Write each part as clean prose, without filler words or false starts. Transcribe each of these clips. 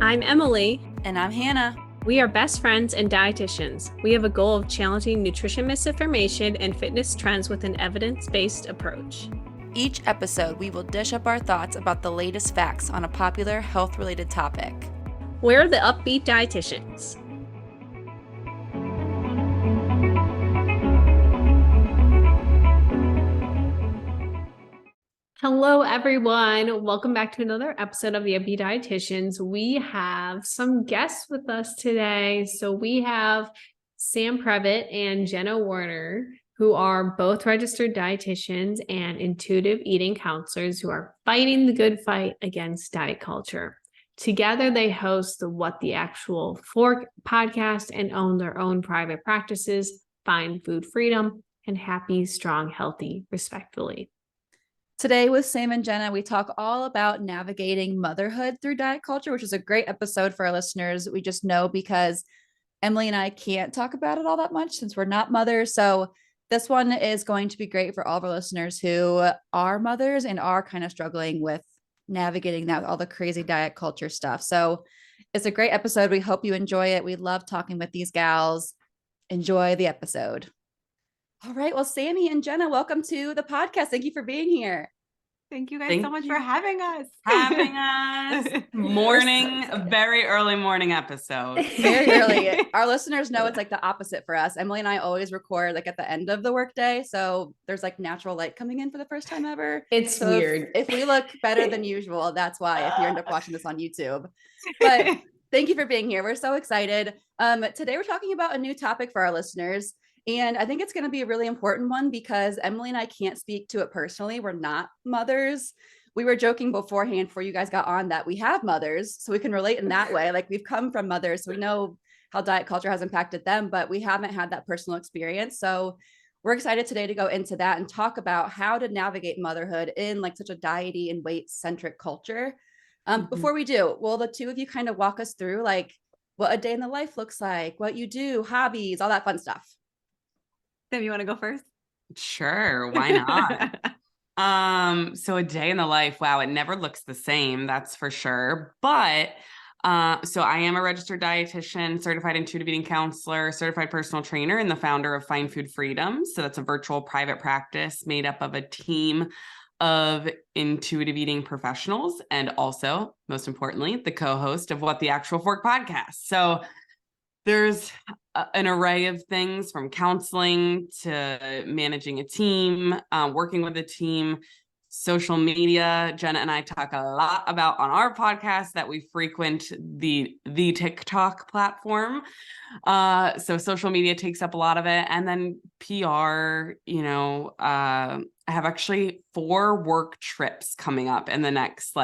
I'm Emily. And I'm Hannah. We are best friends and dietitians. We have a goal of challenging nutrition misinformation and fitness trends with an evidence-based approach. Each episode, we will dish up our thoughts about the latest facts on a popular health-related topic. We're the Up-Beet Dietitians. Hello, everyone. Welcome back to another episode of the Up-Beet Dietitians. We have some guests with us today. So we have Sammy Previte and Jenna Werner, who are both registered dietitians and intuitive eating counselors who are fighting the good fight against diet culture. Together, they host the What the Actual Fork podcast and own their own private practices, Find Food Freedom, and Happy, Strong, Healthy, respectively. Today with Sam and Jenna, we talk all about navigating motherhood through diet culture, which is a great episode for our listeners. We just know because Emily and I can't talk about it all that much since we're not mothers. So this one is going to be great for all of our listeners who are mothers and are kind of struggling with navigating that, all the crazy diet culture stuff. So it's a great episode. We hope you enjoy it. We love talking with these gals. Enjoy the episode. All right. Well, Sammy and Jenna, welcome to the podcast. Thank you for being here. Thank you guys so much for having us. Very early morning episode. Very early. Our listeners know it's like the opposite for us. Emily and I always record like at the end of the workday. So there's like natural light coming in for the first time ever. It's so weird. If we look better than usual, that's why, if you end up watching this on YouTube. But thank you for being here. We're so excited. Today we're talking about a new topic for our listeners. And I think it's going to be a really important one because Emily and I can't speak to it personally. We're not mothers. We were joking beforehand before you guys got on that we have mothers, so we can relate in that way. Like we've come from mothers, so we know how diet culture has impacted them, but we haven't had that personal experience. So we're excited today to go into that and talk about how to navigate motherhood in like such a diety and weight-centric culture. Before we do, will the two of you kind of walk us through like what a day in the life looks like, what you do, hobbies, all that fun stuff? Sam, you want to go first? Sure, why not? So a day in the life, wow, it never looks the same, that's for sure. But so I am a registered dietitian, certified intuitive eating counselor, certified personal trainer, and the founder of Find Food Freedom. So that's a virtual private practice made up of a team of intuitive eating professionals, and also, most importantly, the co-host of What the Actual Fork podcast. So there's an array of things from counseling to managing a team, working with a team, social media. Jenna and I talk a lot about on our podcast that we frequent the TikTok platform. So social media takes up a lot of it. And then PR, I have actually 4 work trips coming up in the next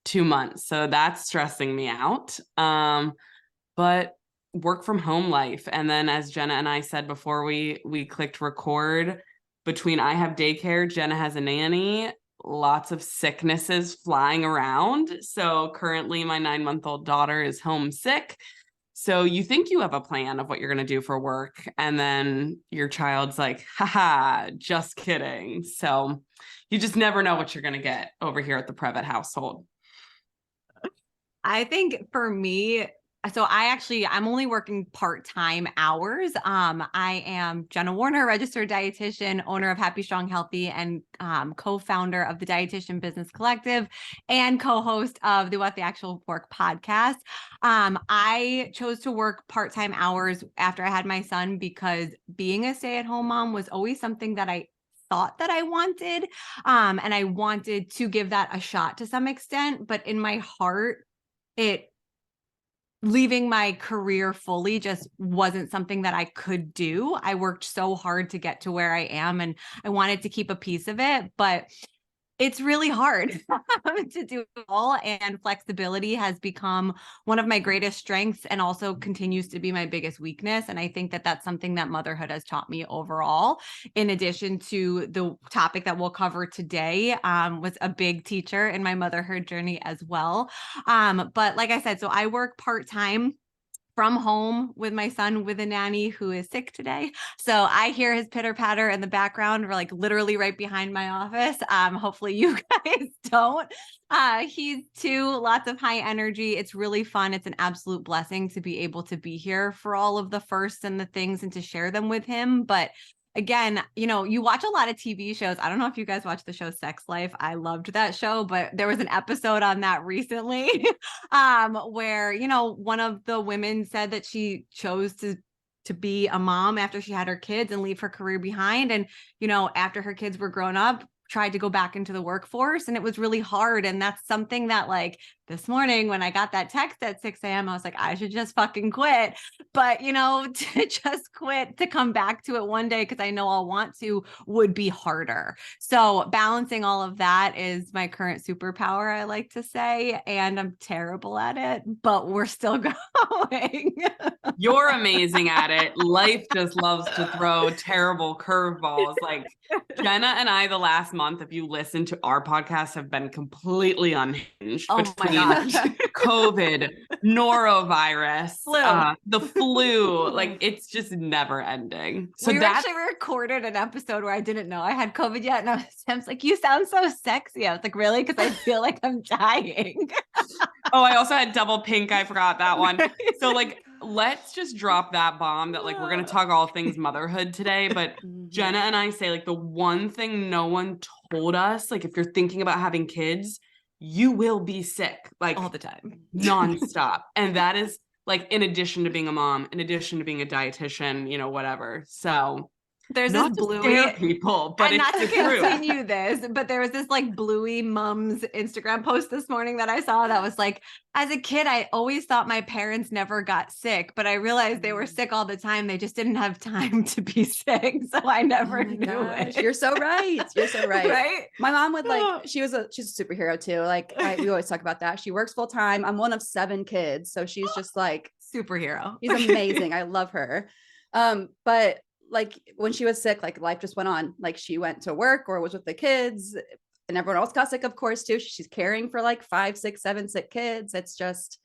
2 months. So that's stressing me out. But work from home life. And then as Jenna and I said before we clicked record, between I have daycare, Jenna has a nanny, lots of sicknesses flying around. So currently my 9-month-old daughter is homesick. So you think you have a plan of what you're going to do for work. And then your child's like, haha, just kidding. So you just never know what you're going to get over here at the Previte household. I think for me, so I'm only working part-time hours. I am Jenna Werner, registered dietitian, owner of Happy, Strong, Healthy, and co-founder of the Dietitian Business Collective and co-host of the What the Actual Fork podcast. I chose to work part-time hours after I had my son because being a stay-at-home mom was always something that I thought that I wanted. And I wanted to give that a shot to some extent, but in my heart, leaving my career fully just wasn't something that I could do. I worked so hard to get to where I am and I wanted to keep a piece of it, but it's really hard to do it all. And flexibility has become one of my greatest strengths and also continues to be my biggest weakness. And I think that that's something that motherhood has taught me overall. In addition to the topic that we'll cover today, was a big teacher in my motherhood journey as well. But like I said, so I work part-time from home with my son with a nanny who is sick today. So I hear his pitter patter in the background. We're like literally right behind my office. Hopefully you guys don't. He's 2, lots of high energy. It's really fun. It's an absolute blessing to be able to be here for all of the firsts and the things and to share them with him. But again, you watch a lot of TV shows. I don't know if you guys watch the show Sex Life. I loved that show, but there was an episode on that recently where, one of the women said that she chose to be a mom after she had her kids and leave her career behind. And, after her kids were grown up, tried to go back into the workforce, and it was really hard. And that's something that, like, this morning when I got that text at 6 a.m., I was like, I should just fucking quit. But, to just quit, to come back to it one day, because I know I'll want to, would be harder. So balancing all of that is my current superpower, I like to say, and I'm terrible at it, but we're still going. You're amazing at it. Life just loves to throw terrible curveballs. Like Jenna and I, the last month, if you listen to our podcast, have been completely unhinged between COVID, norovirus, the flu. Like, it's just never ending. So we actually recorded an episode where I didn't know I had COVID yet. And Sam's like, you sound so sexy. I was like, really? Because I feel like I'm dying. Oh, I also had double pink. I forgot that one. So like, let's just drop that bomb that like, we're going to talk all things motherhood today. But Jenna and I say like the one thing no one told us, like if you're thinking about having kids, you will be sick like all the time, nonstop. And that is like, in addition to being a mom, in addition to being a dietitian, whatever. So there's not this bluey people, but and it's not to true. continue this, but there was this like bluey mom's Instagram post this morning that I saw that was like, as a kid, I always thought my parents never got sick, but I realized they were sick all the time. They just didn't have time to be sick. So I never knew it. You're so right. You're so right. Right? My mom would she's a superhero too. Like we always talk about that. She works full time. I'm one of 7 kids. So she's just like superhero. She's amazing. I love her. But like when she was sick, like life just went on. Like she went to work or was with the kids, and everyone else got sick, of course, too. She's caring for like 5, 6, 7 sick kids. It's just,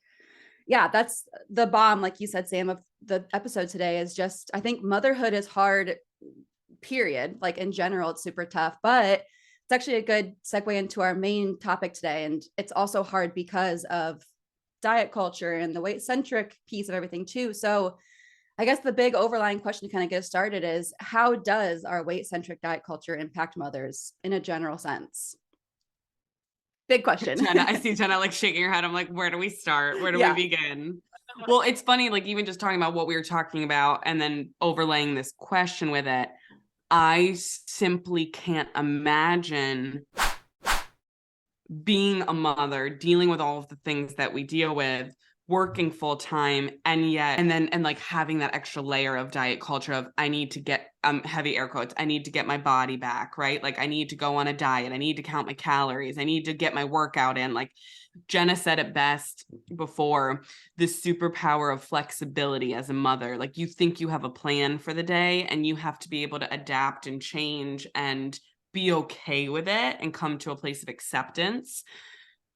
yeah, that's the bomb. Like you said, Sam, of the episode today is just, I think motherhood is hard, period. Like in general, it's super tough, but it's actually a good segue into our main topic today. And it's also hard because of diet culture and the weight-centric piece of everything too. So I guess the big overlying question to kind of get us started is, how does our weight-centric diet culture impact mothers in a general sense? Big question. Jenna, I see Jenna like shaking her head. I'm like, where do we start? Where do we begin? Well, it's funny, like even just talking about what we were talking about and then overlaying this question with it, I simply can't imagine being a mother, dealing with all of the things that we deal with, working full time, and like having that extra layer of diet culture of I need to get heavy air quotes, I need to get my body back, right? Like I need to go on a diet, I need to count my calories, I need to get my workout in. Like Jenna said it best before, the superpower of flexibility as a mother. Like you think you have a plan for the day and you have to be able to adapt and change and be okay with it and come to a place of acceptance.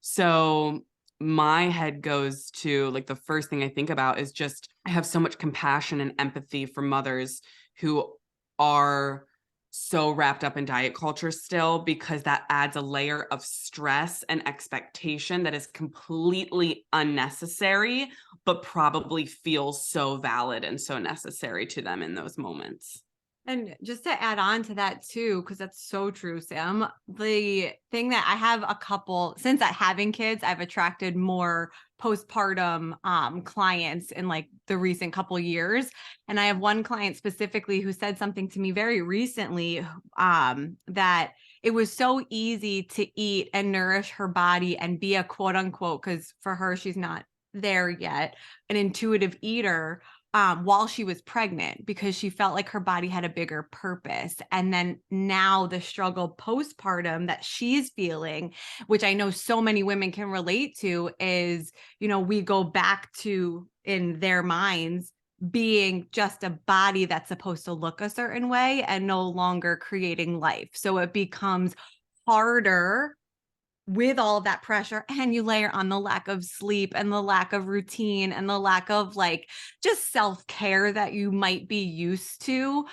So my head goes to like the first thing I think about is just I have so much compassion and empathy for mothers who are so wrapped up in diet culture still, because that adds a layer of stress and expectation that is completely unnecessary, but probably feels so valid and so necessary to them in those moments. And just to add on to that too, because that's so true, Sam, the thing that I have since having kids, I've attracted more postpartum clients in like the recent couple years. And I have one client specifically who said something to me very recently that it was so easy to eat and nourish her body and be a quote unquote, because for her, she's not there yet, an intuitive eater. While she was pregnant, because she felt like her body had a bigger purpose. And then now the struggle postpartum that she's feeling, which I know so many women can relate to, is, we go back to, in their minds, being just a body that's supposed to look a certain way and no longer creating life. So it becomes harder with all of that pressure, and you layer on the lack of sleep and the lack of routine and the lack of like just self-care that you might be used to.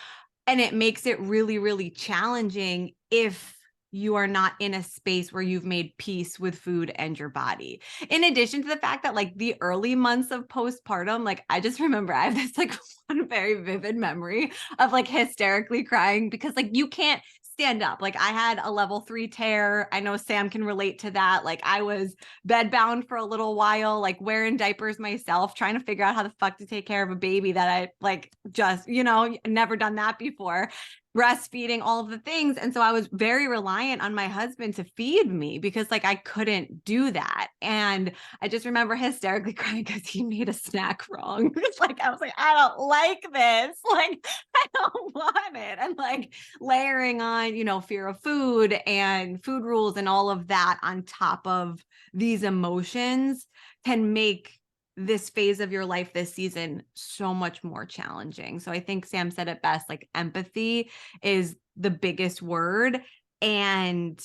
And it makes it really, really challenging if you are not in a space where you've made peace with food and your body. In addition to the fact that like the early months of postpartum, like I just remember I have this like one very vivid memory of like hysterically crying because like you can't stand up. Like I had a level 3 tear. I know Sam can relate to that. Like I was bedbound for a little while, like wearing diapers myself, trying to figure out how the fuck to take care of a baby that I like just, never done that before. Breastfeeding, all of the things. And so I was very reliant on my husband to feed me because like I couldn't do that. And I just remember hysterically crying because he made a snack wrong. It's like, I was like, I don't like this. Like, I don't want it. And like layering on, fear of food and food rules and all of that on top of these emotions can make this phase of your life this season so much more challenging. So I think Sam said it best, like empathy is the biggest word, and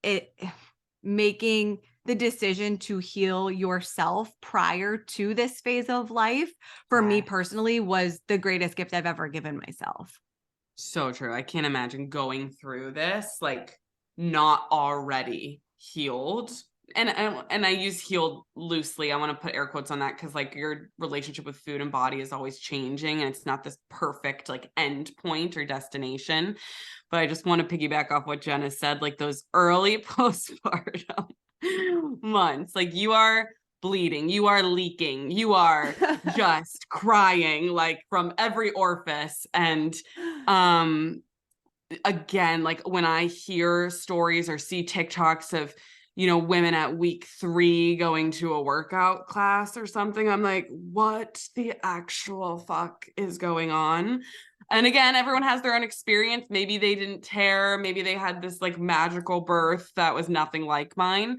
it making the decision to heal yourself prior to this phase of life for me personally was the greatest gift I've ever given myself. So true. I can't imagine going through this like not already healed. And I use healed loosely. I want to put air quotes on that because like your relationship with food and body is always changing and it's not this perfect like end point or destination. But I just want to piggyback off what Jenna said, like those early postpartum months, like you are bleeding, you are leaking, you are just crying like from every orifice. And again, like when I hear stories or see TikToks of women at week 3 going to a workout class or something, I'm like, what the actual fuck is going on? And again, everyone has their own experience. Maybe they didn't tear, maybe they had this like magical birth that was nothing like mine,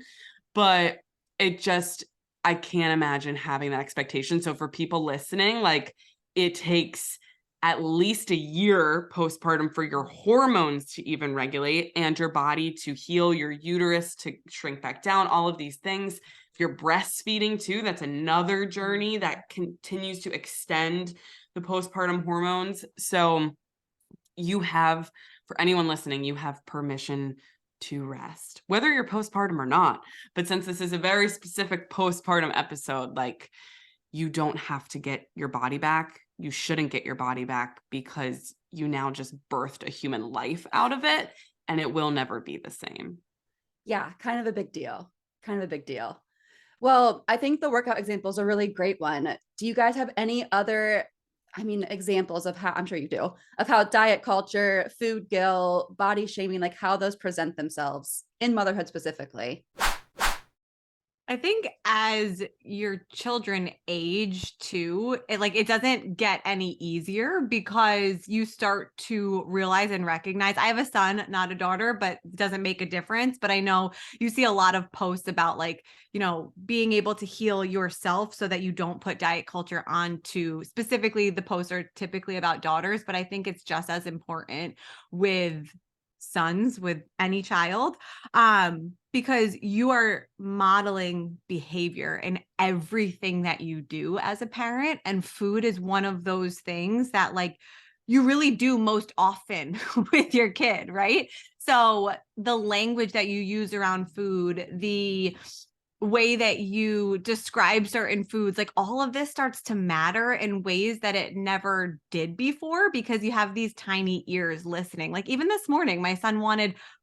but I can't imagine having that expectation. So for people listening, like it takes at least a year postpartum for your hormones to even regulate and your body to heal, your uterus to shrink back down, all of these things. If you're breastfeeding too, that's another journey that continues to extend the postpartum hormones. So for anyone listening, you have permission to rest, whether you're postpartum or not. But since this is a very specific postpartum episode, like you don't have to get your body back. You shouldn't get your body back because you now just birthed a human life out of it and it will never be the same. Yeah, kind of a big deal. Well, I think the workout example is a really great one. Do you guys have any other, examples of how, I'm sure you do, of how diet culture, food guilt, body shaming, like how those present themselves in motherhood specifically? I think as your children age too, it doesn't get any easier because you start to realize and recognize. I have a son, not a daughter, but it doesn't make a difference. But I know you see a lot of posts about being able to heal yourself so that you don't put diet culture onto, specifically the posts are typically about daughters, but I think it's just as important with sons, with any child, because you are modeling behavior in everything that you do as a parent. And food is one of those things that you really do most often with your kid, right? So the language that you use around food, the way that you describe certain foods, all of this starts to matter in ways that it never did before because you have these tiny ears listening. Even this morning, my son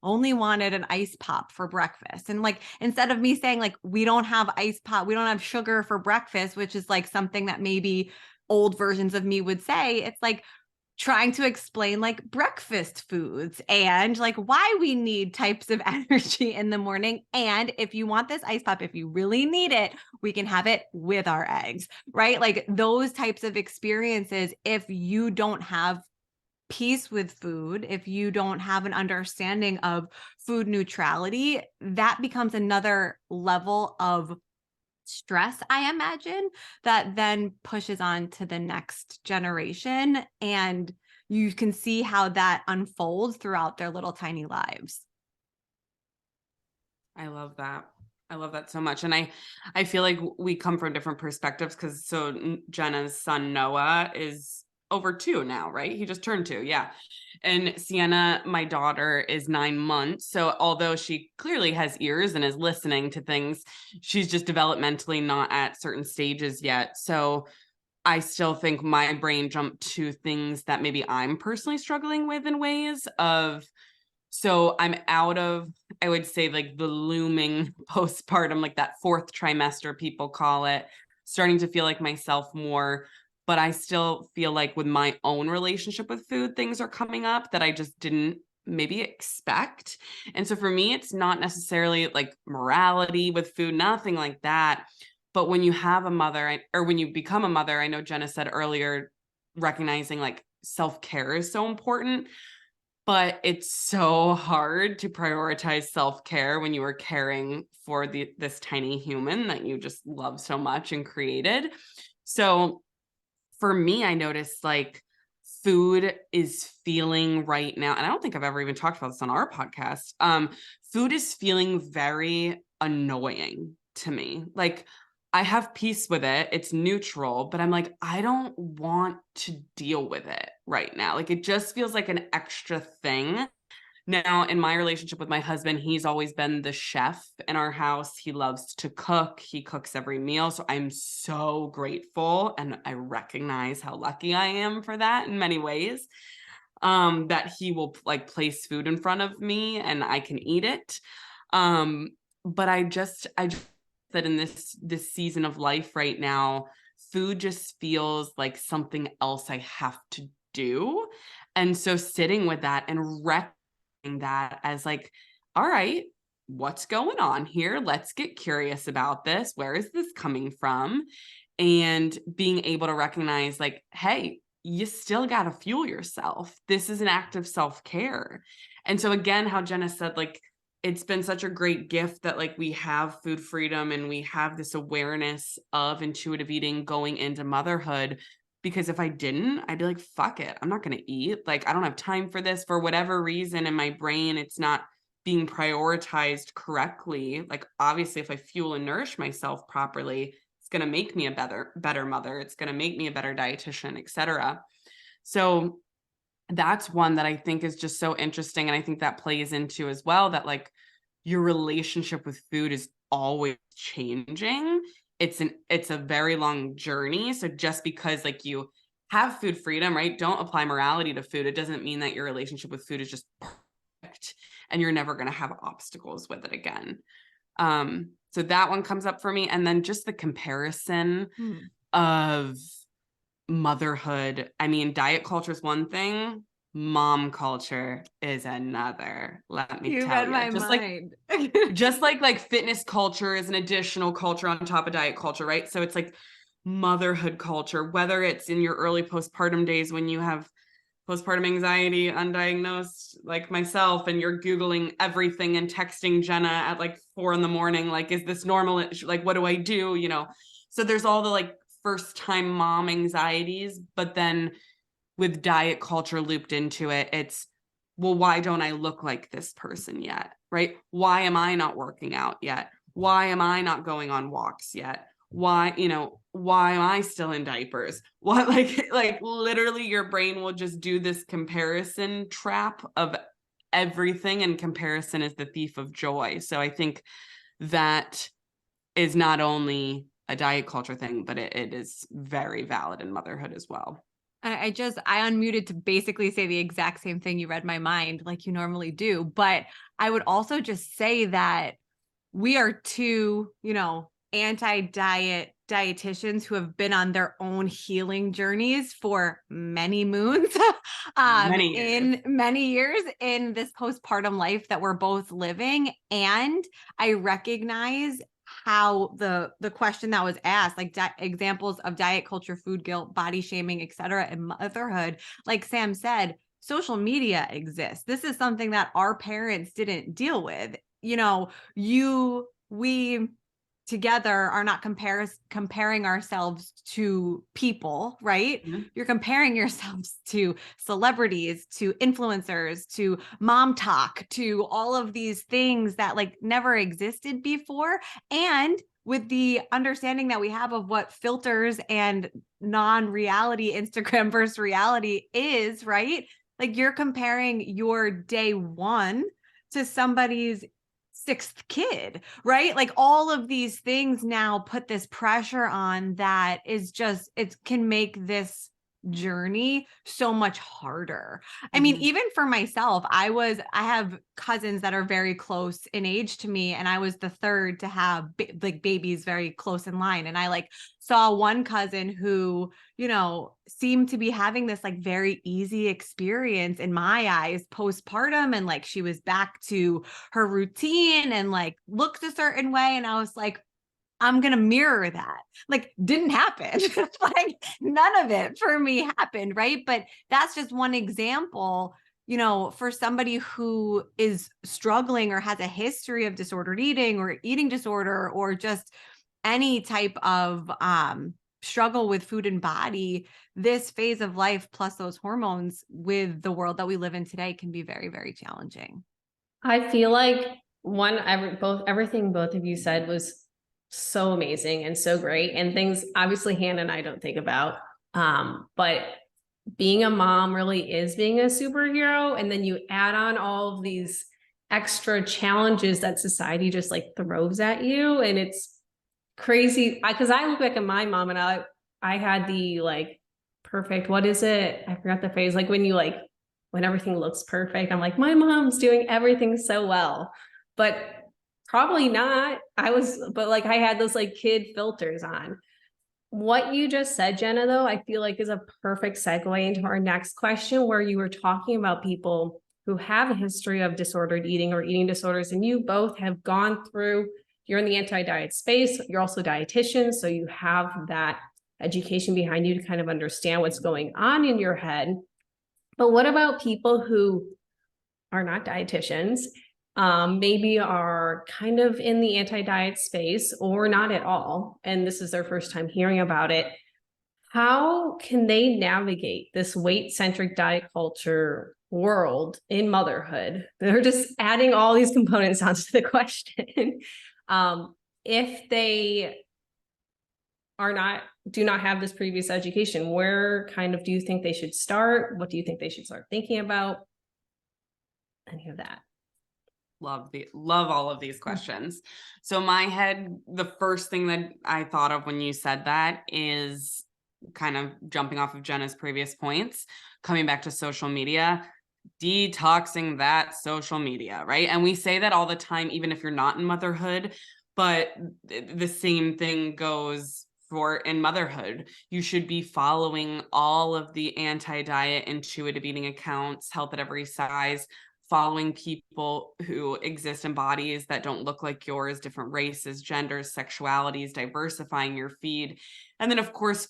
only wanted an ice pop for breakfast. And instead of me saying we don't have ice pop, we don't have sugar for breakfast, which is something that maybe old versions of me would say, it's trying to explain breakfast foods and why we need types of energy in the morning. And if you want this ice pop, if you really need it, we can have it with our eggs, right? Those types of experiences, if you don't have peace with food, if you don't have an understanding of food neutrality, that becomes another level of stress, I imagine, that then pushes on to the next generation. And you can see how that unfolds throughout their little tiny lives. I love that. I love that so much. And I feel like we come from different perspectives because Jenna's son Noah is over 2 now, right? He just turned 2. Yeah. And Sienna, my daughter, is 9 months. So although she clearly has ears and is listening to things, she's just developmentally not at certain stages yet. So I still think my brain jumped to things that maybe I'm personally struggling with in ways of, so I'm out of, I would say, like the looming postpartum, like that 4th trimester, people call it, starting to feel like myself more. But I still feel like with my own relationship with food, things are coming up that I just didn't maybe expect. And so for me, it's not necessarily like morality with food, nothing like that. But when you have a mother, or when you become a mother, I know Jenna said earlier, recognizing like self-care is so important. But it's so hard to prioritize self-care when you are caring for this tiny human that you just love so much and created. So for me, I noticed like food is feeling right now, and I don't think I've ever even talked about this on our podcast. Food is feeling very annoying to me. Like I have peace with it. It's neutral, but I'm like, I don't want to deal with it right now. Like it just feels like an extra thing. Now, in my relationship with my husband, he's always been the chef in our house. He loves to cook. He cooks every meal. So I'm so grateful. And I recognize how lucky I am for that in many ways. That he will like place food in front of me and I can eat it. But I just that in this season of life right now, food just feels like something else I have to do. And so sitting with that and recognizing that as like, all right, what's going on here? Let's get curious about this. Where is this coming from? And being able to recognize like, hey, you still got to fuel yourself. This is an act of self-care. And so again, how Jenna said, like, it's been such a great gift that like we have food freedom and we have this awareness of intuitive eating going into motherhood. Because if I didn't, I'd be like, fuck it, I'm not going to eat. Like, I don't have time for this for whatever reason in my brain. It's not being prioritized correctly. Like, obviously, if I fuel and nourish myself properly, it's going to make me a better mother. It's going to make me a better dietitian, etc. So that's one that I think is just so interesting. And I think that plays into as well that like your relationship with food is always changing. It's a very long journey. So just because like you have food freedom, right? Don't apply morality to food. It doesn't mean that your relationship with food is just perfect and you're never going to have obstacles with it again. So that one comes up for me. And then just the comparison of motherhood. I mean, diet culture is one thing. Mom culture is another. Let me You tell read you. my Just mind. like fitness culture is an additional culture on top of diet culture, right? So it's like motherhood culture, whether it's in your early postpartum days when you have postpartum anxiety undiagnosed like myself and you're Googling everything and texting Jenna at like 4 a.m. like, is this normal? Like, what do I do? You know? So there's all the like first time mom anxieties, but then with diet culture looped into it, it's, well, why don't I look like this person yet? Right? Why am I not working out yet? Why am I not going on walks yet? Why am I still in diapers? What, like literally your brain will just do this comparison trap of everything, and comparison is the thief of joy. So I think that is not only a diet culture thing, but it is very valid in motherhood as well. I unmuted to basically say the exact same thing. You read my mind like you normally do. But I would also just say that we are two, anti-diet dietitians who have been on their own healing journeys for many moons, in many years in this postpartum life that we're both living. And I recognize how the question that was asked, like examples of diet culture, food guilt, body shaming, etc., in motherhood, like Sam said, social media exists. This is something that our parents didn't deal with. We together are not comparing ourselves to people, right? Mm-hmm. You're comparing yourselves to celebrities, to influencers, to mom talk, to all of these things that like never existed before. And with the understanding that we have of what filters and non-reality Instagram versus reality is, right? Like you're comparing your day one to somebody's sixth kid, right? Like all of these things now put this pressure on that is just, it can make this journey so much harder. I mean, even for myself, I have cousins that are very close in age to me, and I was the third to have like babies very close in line. And I like saw one cousin who, you know, seemed to be having this like very easy experience in my eyes postpartum. And like she was back to her routine and like looked a certain way. And I was like, I'm going to mirror that. Like didn't happen. Like none of it for me happened. Right. But that's just one example, you know, for somebody who is struggling or has a history of disordered eating or eating disorder or just any type of struggle with food and body. This phase of life plus those hormones with the world that we live in today can be very, very challenging. I feel like everything both of you said was so amazing and so great, and things obviously Hannah and I don't think about. But being a mom really is being a superhero, and then you add on all of these extra challenges that society just like throws at you, and it's crazy. Because I look back at my mom, and I had the like perfect, what is it? I forgot the phrase. Like when everything looks perfect, I'm like, my mom's doing everything so well, but probably not. But like I had those like kid filters on. What you just said, Jenna, though, I feel like is a perfect segue into our next question, where you were talking about people who have a history of disordered eating or eating disorders, and you both have gone through, you're in the anti-diet space, you're also dietitians, so you have that education behind you to kind of understand what's going on in your head. But what about people who are not dietitians, maybe are kind of in the anti-diet space or not at all, and this is their first time hearing about it? How can they navigate this weight-centric diet culture world in motherhood? They're just adding all these components onto the question. If they do not have this previous education, where kind of do you think they should start? What do you think they should start thinking about? Any of that? Love all of these questions. So my head, the first thing that I thought of when you said that is kind of jumping off of Jenna's previous points, coming back to social media, detoxing that social media, right? And we say that all the time, even if you're not in motherhood, but the same thing goes for in motherhood. You should be following all of the anti-diet, intuitive eating accounts, health at every size, following people who exist in bodies that don't look like yours, different races, genders, sexualities, diversifying your feed. And then, of course,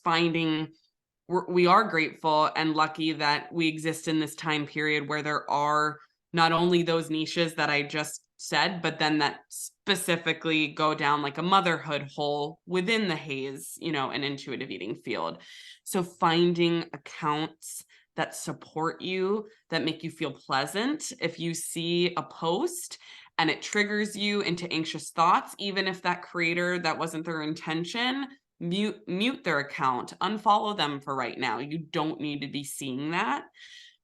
we are grateful and lucky that we exist in this time period where there are not only those niches that I just said, but then that specifically go down like a motherhood hole within the HAES, an intuitive eating field. So finding accounts that support you, that make you feel pleasant. If you see a post and it triggers you into anxious thoughts, even if that creator, that wasn't their intention, mute their account, unfollow them for right now. You don't need to be seeing that.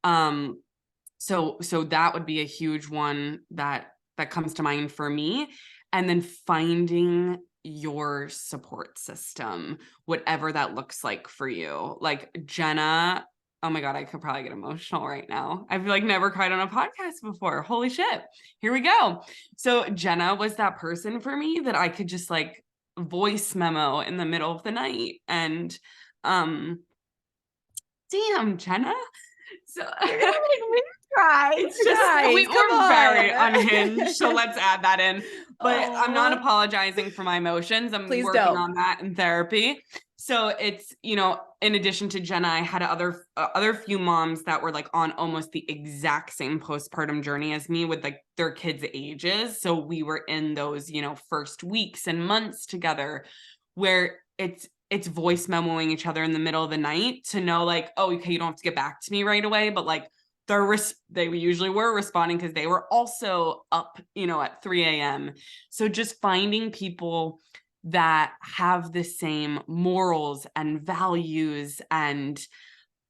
So that would be a huge one that comes to mind for me. And then finding your support system, whatever that looks like for you. Like Jenna, oh my God, I could probably get emotional right now. I've like never cried on a podcast before. Holy shit. Here we go. So Jenna was that person for me that I could just like voice memo in the middle of the night. And damn, Jenna. So it's just we're very unhinged, so let's add that in. But I'm not apologizing for my emotions. I'm working on that in therapy. So it's, in addition to Jenna, I had other few moms that were like on almost the exact same postpartum journey as me with like their kids' ages. So we were in those, first weeks and months together where it's voice memoing each other in the middle of the night to know like, oh, okay, you don't have to get back to me right away. But like they usually were responding because they were also up, at 3 a.m. So just finding people that have the same morals and values and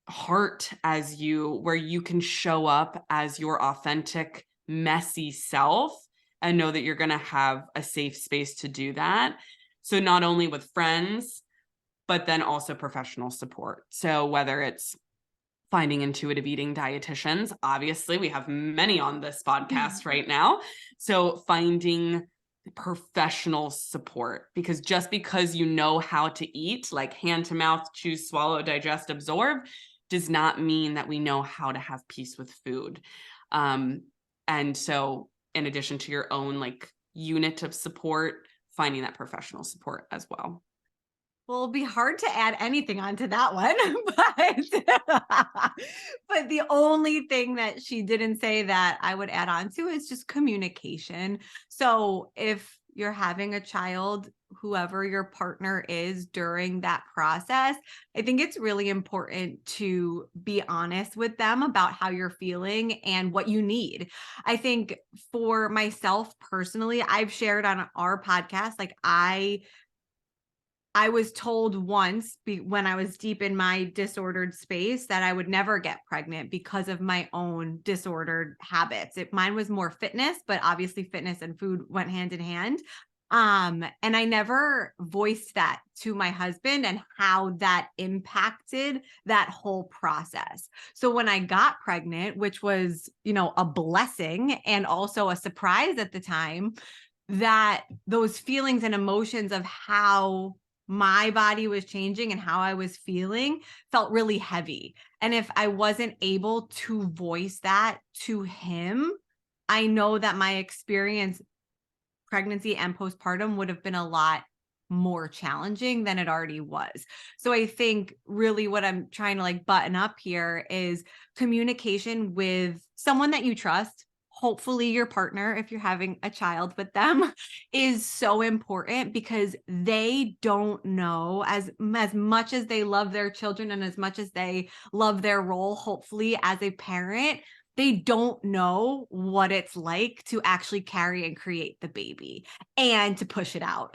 heart as you, where you can show up as your authentic, messy self and know that you're going to have a safe space to do that. So not only with friends, but then also professional support. So whether it's finding intuitive eating dietitians, obviously we have many on this podcast right now. So finding professional support, because just because you know how to eat, like hand to mouth, chew, swallow, digest, absorb, does not mean that we know how to have peace with food. And so in addition to your own like unit of support, finding that professional support as well. Well, it'll be hard to add anything onto that one, but the only thing that she didn't say that I would add on to is just communication. So if you're having a child, whoever your partner is during that process, I think it's really important to be honest with them about how you're feeling and what you need. I think for myself personally, I've shared on our podcast, like I was told once when I was deep in my disordered space that I would never get pregnant because of my own disordered habits. Mine was more fitness, but obviously fitness and food went hand in hand. And I never voiced that to my husband and how that impacted that whole process. So when I got pregnant, which was, a blessing and also a surprise at the time, that those feelings and emotions of how my body was changing and how I was feeling felt really heavy. And if I wasn't able to voice that to him, I know that my experience, pregnancy and postpartum, would have been a lot more challenging than it already was. So I think really what I'm trying to like button up here is communication with someone that you trust. Hopefully your partner, if you're having a child with them, is so important because they don't know as much as they love their children and as much as they love their role, hopefully as a parent, they don't know what it's like to actually carry and create the baby and to push it out.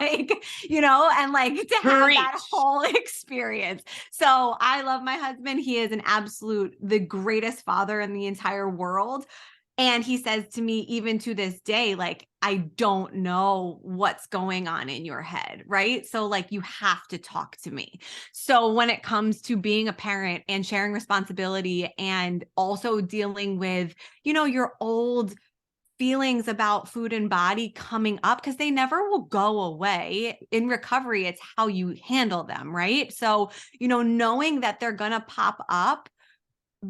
And like to have that whole experience. So I love my husband. He is the greatest father in the entire world. And he says to me, even to this day, like, I don't know what's going on in your head, right? So like, you have to talk to me. So when it comes to being a parent and sharing responsibility and also dealing with, your old feelings about food and body coming up, because they never will go away. In recovery, it's how you handle them, right? So, knowing that they're going to pop up,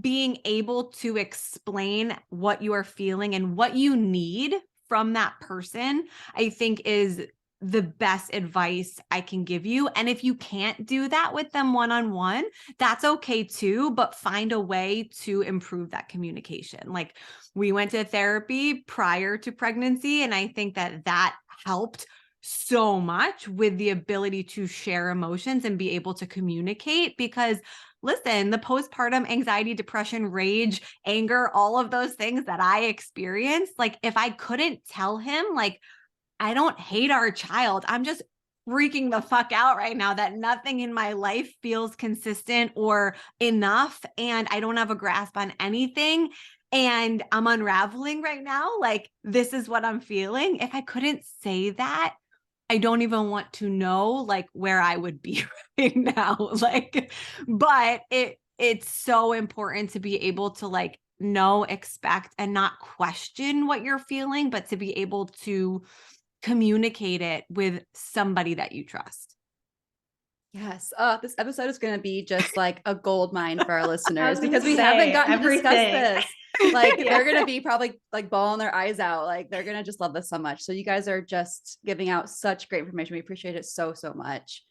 being able to explain what you are feeling and what you need from that person, I think is the best advice I can give you. And if you can't do that with them one-on-one, that's okay too, but find a way to improve that communication. Like we went to therapy prior to pregnancy, and I think that helped so much with the ability to share emotions and be able to communicate, because listen, the postpartum anxiety, depression, rage, anger, all of those things that I experienced, like if I couldn't tell him, like, I don't hate our child, I'm just freaking the fuck out right now that nothing in my life feels consistent or enough, and I don't have a grasp on anything, and I'm unraveling right now, like this is what I'm feeling. If I couldn't say that, I don't even want to know like where I would be right now. Like, but it's so important to be able to like know, expect, and not question what you're feeling, but to be able to communicate it with somebody that you trust. Yes. This episode is going to be just like a gold mine for our listeners because we haven't gotten to discuss this. Like they're going to be probably like bawling their eyes out. Like they're going to just love this so much. So you guys are just giving out such great information. We appreciate it so, so much.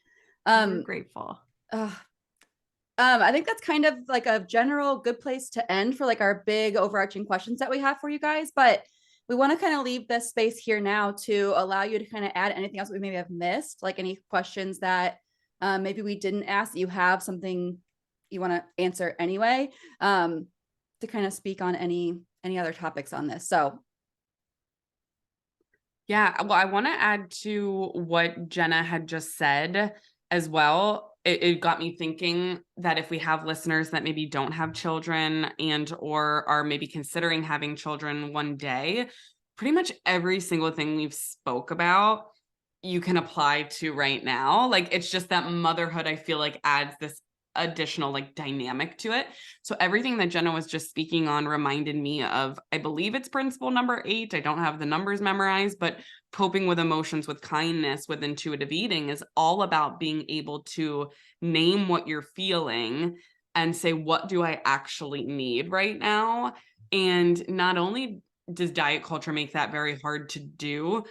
We're grateful. I think that's kind of like a general good place to end for like our big overarching questions that we have for you guys. But we want to kind of leave this space here now to allow you to kind of add anything else we maybe have missed, like any questions that maybe we didn't ask, that you have something you want to answer anyway, to kind of speak on any other topics on this. So yeah, well, I want to add to what Jenna had just said as well. It got me thinking that if we have listeners that maybe don't have children and or are maybe considering having children one day, pretty much every single thing we've spoke about you can apply to right now. Like, it's just that motherhood, I feel like, adds this additional like dynamic to it. So everything that Jenna was just speaking on reminded me of, I believe it's principle number 8. I don't have the numbers memorized, but coping with emotions with kindness with intuitive eating is all about being able to name what you're feeling and say, what do I actually need right now? And not only does diet culture make that very hard to do,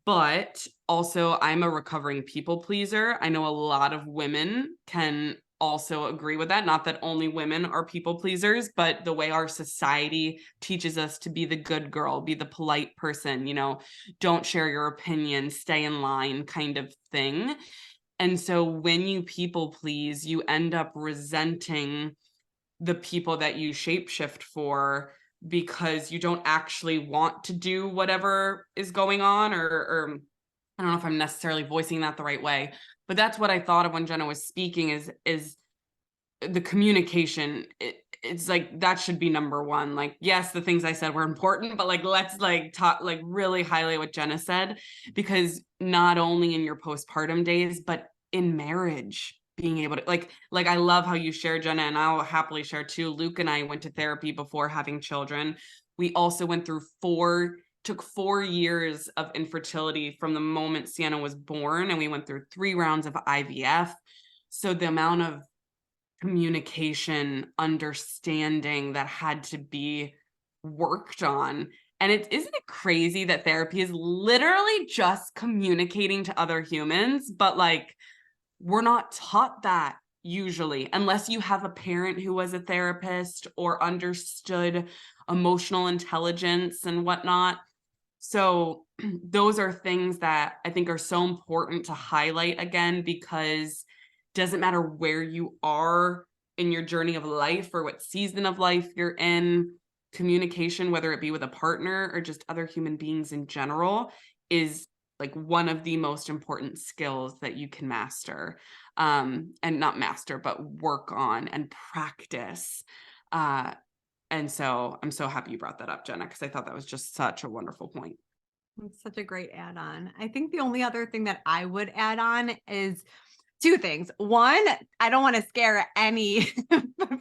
but also I'm a recovering people pleaser. I know a lot of women can also agree with that. Not that only women are people pleasers, but the way our society teaches us to be the good girl, be the polite person, don't share your opinion, stay in line kind of thing. And so when you people please, you end up resenting the people that you shapeshift for because you don't actually want to do whatever is going on, or I don't know if I'm necessarily voicing that the right way, but that's what I thought of when Jenna was speaking is the communication. It's like, that should be number one. Like, yes, the things I said were important, but like, let's like talk, like really highlight what Jenna said, because not only in your postpartum days, but in marriage, being able to like I love how you share, Jenna, and I'll happily share too. Luke and I went to therapy before having children. We also went through took 4 years of infertility from the moment Sienna was born, and we went through 3 rounds of IVF. So the amount of communication, understanding that had to be worked on. And isn't it crazy that therapy is literally just communicating to other humans, but like, we're not taught that usually, unless you have a parent who was a therapist or understood emotional intelligence and whatnot. So those are things that I think are so important to highlight again, because it doesn't matter where you are in your journey of life or what season of life you're in, communication, whether it be with a partner or just other human beings in general, is like one of the most important skills that you can master, and not master, but work on and practice. And so I'm so happy you brought that up, Jenna, because I thought that was just such a wonderful point. It's such a great add-on. I think the only other thing that I would add on is 2 things. One, I don't want to scare any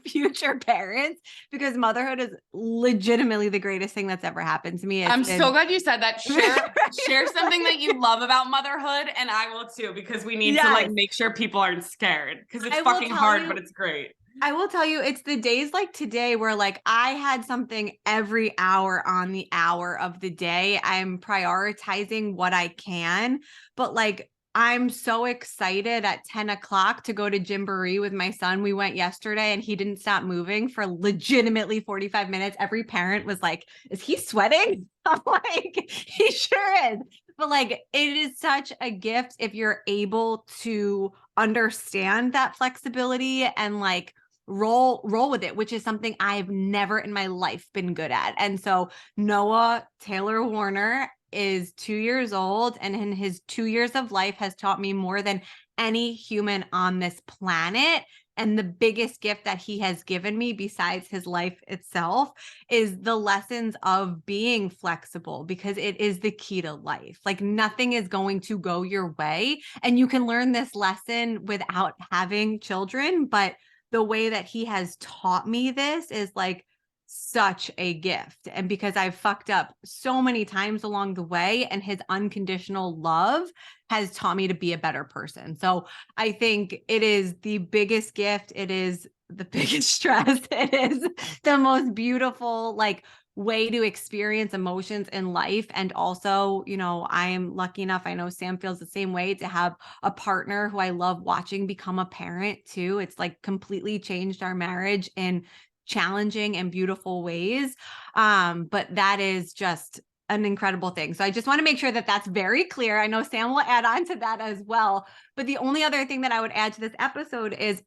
future parents, because motherhood is legitimately the greatest thing that's ever happened to me. I'm so glad you said that. Share something that you love about motherhood, and I will too, because we need to like make sure people aren't scared, because it's fucking hard, but it's great. I will tell you, it's the days like today where like I had something every hour on the hour of the day. I'm prioritizing what I can, but like, I'm so excited at 10 o'clock to go to Gymboree with my son. We went yesterday and he didn't stop moving for legitimately 45 minutes. Every parent was like, is he sweating? I'm like, he sure is. But like, it is such a gift if you're able to understand that flexibility and like roll with it, which is something I've never in my life been good at. And so Noah Taylor Werner is 2 years old, and in his 2 years of life has taught me more than any human on this planet. And the biggest gift that he has given me, besides his life itself, is the lessons of being flexible, because it is the key to life. Like, nothing is going to go your way, and you can learn this lesson without having children. But the way that he has taught me this is like such a gift. And because I've fucked up so many times along the way, and his unconditional love has taught me to be a better person. So I think it is the biggest gift. It is the biggest stress. It is the most beautiful, like, way to experience emotions in life. And also, you know, I'm lucky enough, I know Sam feels the same way, to have a partner who I love watching become a parent too. It's like completely changed our marriage in challenging and beautiful ways. But that is just an incredible thing. So I just want to make sure that that's very clear. I know Sam will add on to that as well. But the only other thing that I would add to this episode is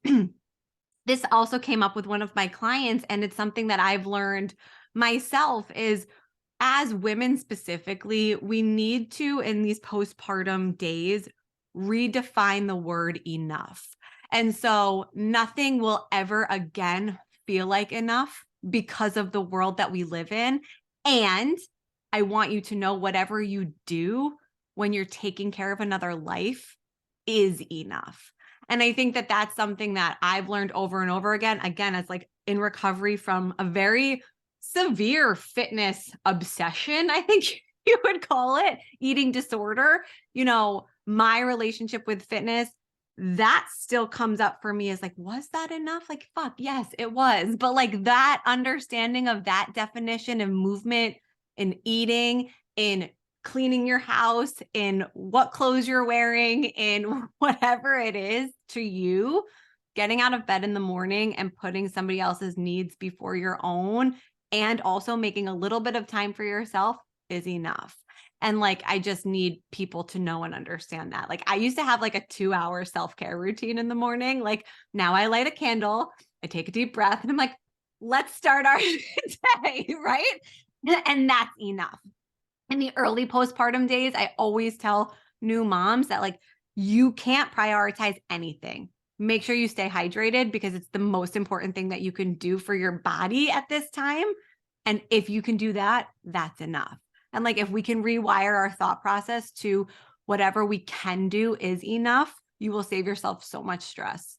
this also came up with one of my clients, and it's something that I've learned myself is, as women specifically, we need to, in these postpartum days, redefine the word enough. And so nothing will ever again feel like enough because of the world that we live in. And I want you to know whatever you do when you're taking care of another life is enough. And I think that that's something that I've learned over and over again, as like in recovery from a very severe fitness obsession, I think you would call it, eating disorder. You know, my relationship with fitness, that still comes up for me as like, was that enough? Like, fuck, yes, it was. But like that understanding of that definition of movement in eating, in cleaning your house, in what clothes you're wearing, in whatever it is to you, getting out of bed in the morning and putting somebody else's needs before your own, and also making a little bit of time for yourself is enough. And like, I just need people to know and understand that. Like, I used to have like a 2-hour self-care routine in the morning. Like, now I light a candle, I take a deep breath, and I'm like, let's start our day, right? And that's enough. In the early postpartum days, I always tell new moms that like, you can't prioritize anything. Make sure you stay hydrated, because it's the most important thing that you can do for your body at this time. And if you can do that, that's enough. And like, if we can rewire our thought process to whatever we can do is enough, you will save yourself so much stress.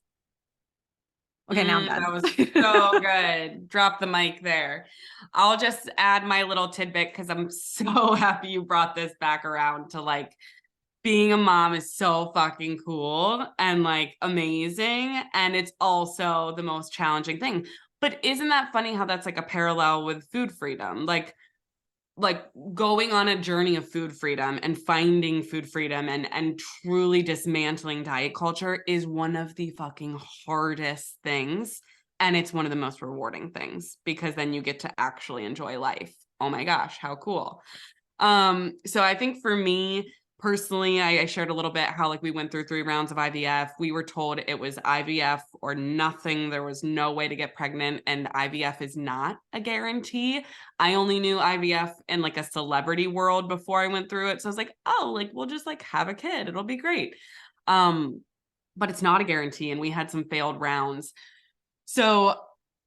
Okay, now I'm done. That was so good. Drop the mic there. I'll just add my little tidbit, because I'm so happy you brought this back around to like, being a mom is so fucking cool and like amazing. And it's also the most challenging thing. But isn't that funny how that's like a parallel with food freedom? Like going on a journey of food freedom and finding food freedom and truly dismantling diet culture is one of the fucking hardest things. And it's one of the most rewarding things, because then you get to actually enjoy life. Oh my gosh, how cool. So I think for me personally, I shared a little bit how like we went through 3 rounds of IVF. We were told it was IVF or nothing. There was no way to get pregnant, and IVF is not a guarantee. I only knew IVF in like a celebrity world before I went through it. So I was like, oh, like we'll just like have a kid. It'll be great. But it's not a guarantee. And we had some failed rounds. So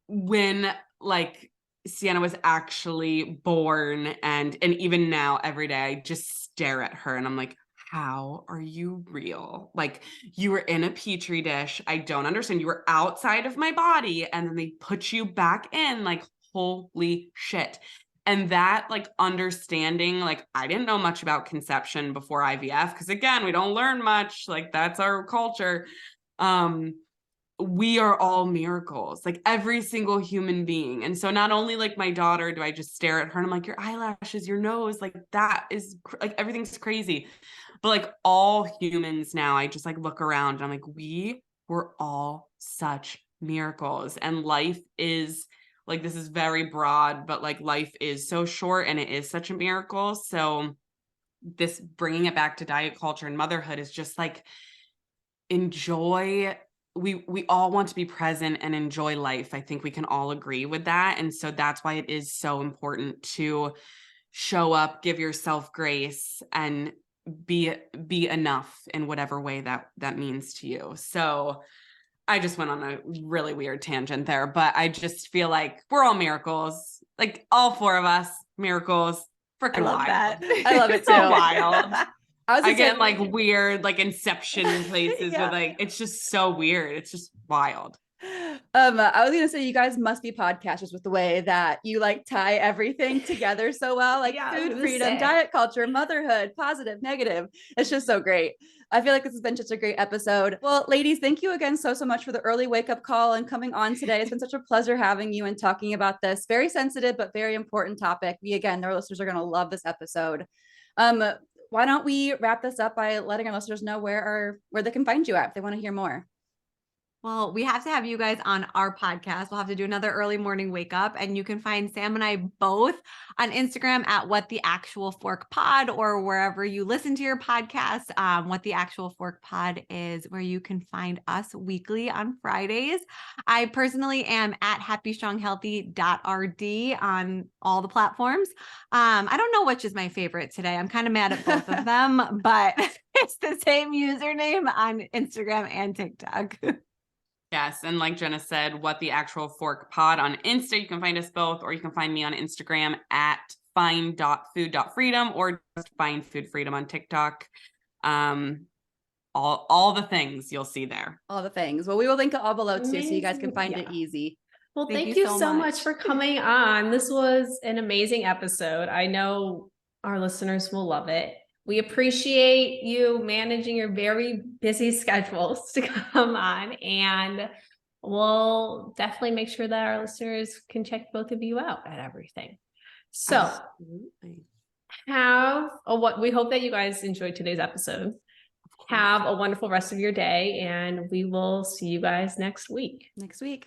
when like Sienna was actually born, and even now every day I just stare at her and I'm like, how are you real? Like, you were in a petri dish. I don't understand. You were outside of my body and then they put you back in. Like, holy shit. And that like understanding, like I didn't know much about conception before IVF, because again, we don't learn much. Like, that's our culture. We are all miracles, like every single human being. And so not only like my daughter, do I just stare at her and I'm like, your eyelashes, your nose, like that is like everything's crazy. But like all humans now, I just like look around and I'm like, we were all such miracles. And life is like, this is very broad, but like life is so short and it is such a miracle. So this bringing it back to diet culture and motherhood is just like, enjoy. We all want to be present and enjoy life. I think we can all agree with that. And so that's why it is so important to show up, give yourself grace, and be enough in whatever way that means to you. So I just went on a really weird tangent there, but I just feel like we're all miracles. Like all 4 of us, miracles. Freaking wild. That. I love it too. So wild. I get saying, like weird, like inception places Yeah. with like, it's just so weird. It's just wild. I was gonna say you guys must be podcasters with the way that you like tie everything together so well, like Yeah, I was food gonna freedom, say. diet culture, motherhood, positive, negative. It's just so great. I feel like this has been such a great episode. Well, ladies, thank you again so much for the early wake up call and coming on today. It's been such a pleasure having you and talking about this very sensitive but very important topic. Our listeners are gonna love this episode. Why don't we wrap this up by letting our listeners know where they can find you at if they want to hear more? Well, we have to have you guys on our podcast. We'll have to do another early morning wake up, and you can find Sam and I both on Instagram at What the Actual Fork Pod, or wherever you listen to your podcast. What the Actual Fork Pod is where you can find us weekly on Fridays. I personally am at happystronghealthy.rd on all the platforms. I don't know which is my favorite today. I'm kind of mad at both of them, but it's the same username on Instagram and TikTok. Yes. And like Jenna said, What the Actual Fork Pod on Insta. You can find us both, or you can find me on Instagram at find.food.freedom, or just find food freedom on TikTok. All the things you'll see there. All the things. Well, we will link it all below too, so you guys can find it easy. Well, Thank thank you you so so much. much for coming on. This was an amazing episode. I know our listeners will love it. We appreciate you managing your very busy schedules to come on, and we'll definitely make sure that our listeners can check both of you out at everything. So Absolutely. we hope that you guys enjoyed today's episode. Have a wonderful rest of your day, and we will see you guys next week.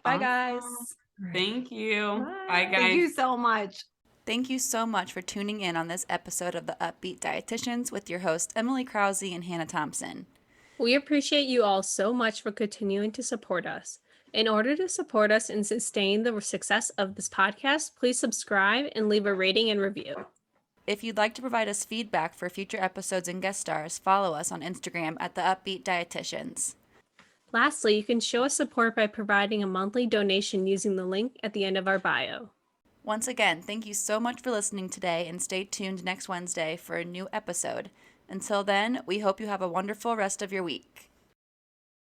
Bye, guys. Thank you. Bye. Bye, guys. Thank you so much. Thank you so much for tuning in on this episode of the Up-Beet Dietitians with your hosts, Emily Krause and Hannah Thompson. We appreciate you all so much for continuing to support us. In order to support us and sustain the success of this podcast, please subscribe and leave a rating and review. If you'd like to provide us feedback for future episodes and guest stars, follow us on Instagram at the Up-Beet Dietitians. Lastly, you can show us support by providing a monthly donation using the link at the end of our bio. Once again, thank you so much for listening today, and stay tuned next Wednesday for a new episode. Until then, we hope you have a wonderful rest of your week.